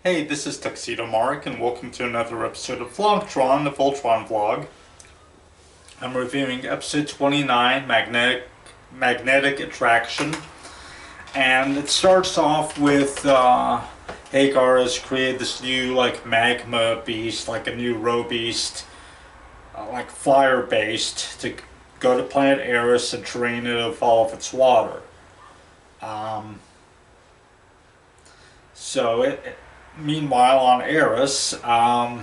Hey, this is Tuxedo Mark, and welcome to another episode of VLOGTRON, the Voltron vlog. I'm reviewing episode 29, Magnetic Attraction, and it starts off with Hagar has created this new magma beast, like a new roe beast, like fire based, to go to planet Eris and drain it of all of its water. Meanwhile, on Eris, the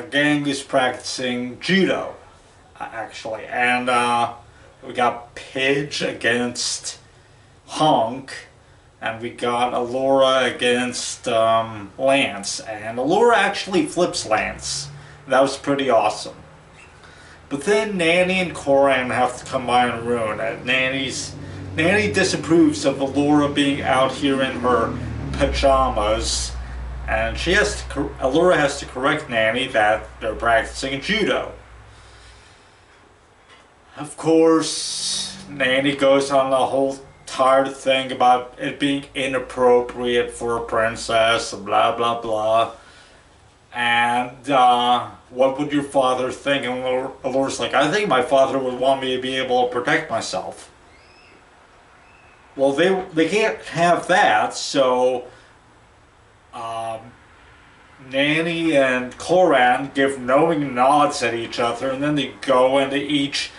gang is practicing judo, actually, and we got Pidge against Hunk, and we got Allura against Lance, and Allura actually flips Lance. That was pretty awesome. But then Nanny and Coran have to come by and ruin it. Nanny disapproves of Allura being out here in her pajamas, and Allura has to correct Nanny that they're practicing judo. Of course, Nanny goes on the whole tired thing about it being inappropriate for a princess, blah blah blah. And what would your father think? And Allura's like, I think my father would want me to be able to protect myself. Well, they can't have that, so Nanny and Coran give knowing nods at each other, and then they go and they each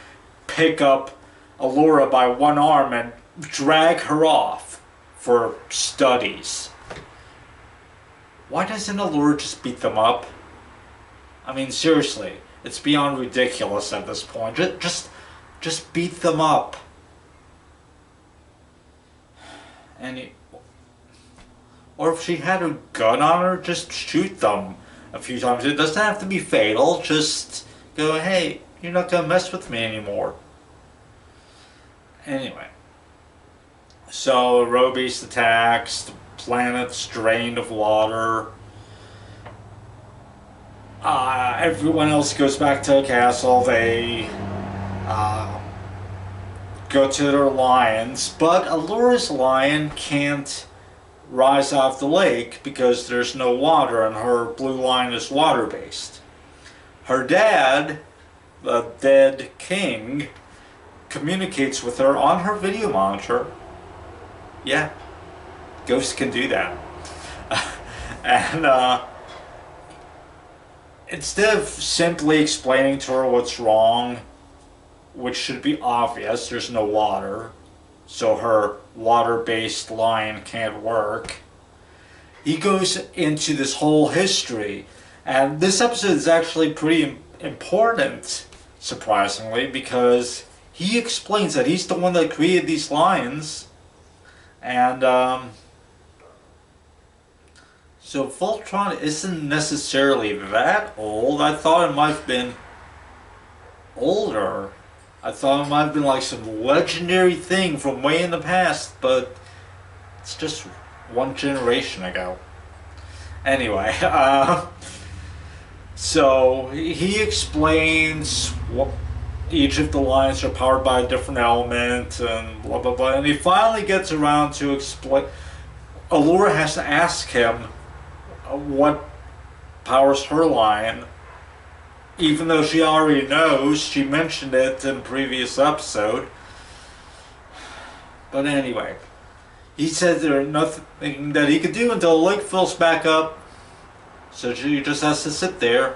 pick up Allura by one arm and drag her off for studies. Why doesn't Allura just beat them up? I mean, seriously, it's beyond ridiculous at this point. Just beat them up. Or if she had a gun on her, just shoot them a few times. It doesn't have to be fatal. Just go, hey, you're not gonna mess with me anymore. Anyway, so roe beast attacks. The planet's drained of water. Everyone else goes back to the castle. They go to their lions, but Allura's lion can't rise off the lake because there's no water, and her blue line is water-based. Her dad, the dead king, communicates with her on her video monitor. Yeah, ghosts can do that. And instead of simply explaining to her what's wrong, which should be obvious, there's no water, so her water-based line can't work, he goes into this whole history. And this episode is actually pretty important, surprisingly, because he explains that he's the one that created these lines. And so Voltron isn't necessarily that old. I thought it might have been older. I thought it might have been like some legendary thing from way in the past, but it's just one generation ago. Anyway, so he explains what each of the lines are powered by a different element and blah blah blah, and he finally gets around to explain. Allura has to ask him what powers her line, even though she already knows. She mentioned it in previous episode. But anyway, he said there's nothing that he could do until the lake fills back up, so she just has to sit there.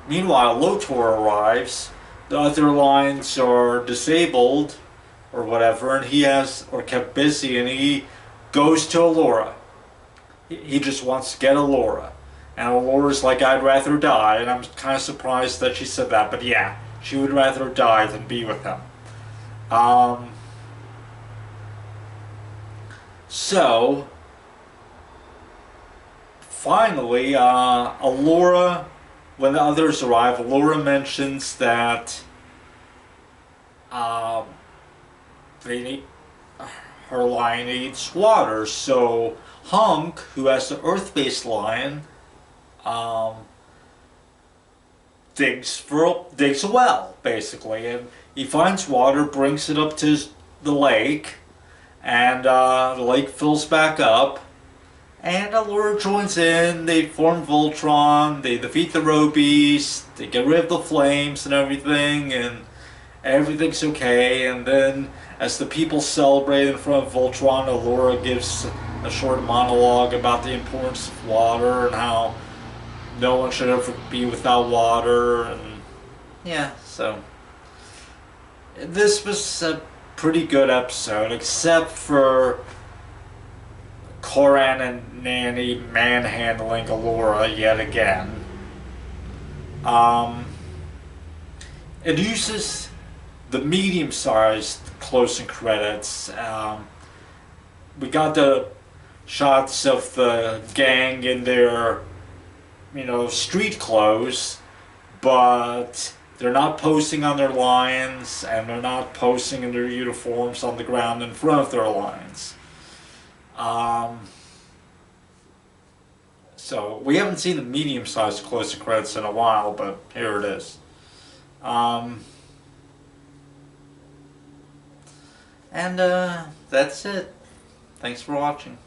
Meanwhile, Lotor arrives. The other lines are disabled or whatever, and or kept busy, and he goes to Allura. He just wants to get Allura. And Allura's like, I'd rather die, and I'm kind of surprised that she said that, but yeah, she would rather die than be with him. So, finally, Allura, when the others arrive, Allura mentions that her lion needs water, so Hunk, who has the earth-based lion, digs a well, basically, and he finds water, brings it up to the lake, And the lake fills back up. And Allura joins in. They form Voltron. They defeat the Roe Beast. They get rid of the flames and everything. And everything's okay. And then as the people celebrate in front of Voltron, Allura gives a short monologue about the importance of water and how no one should ever be without water. And yeah, so this was a pretty good episode, except for Coran and Nanny manhandling Allura yet again. It uses the medium-sized closing credits. We got the shots of the gang in their, street clothes, but they're not posing on their lines, and they're not posing in their uniforms on the ground in front of their lines. So we haven't seen the medium-sized closing credits in a while, but here it is. And that's it. Thanks for watching.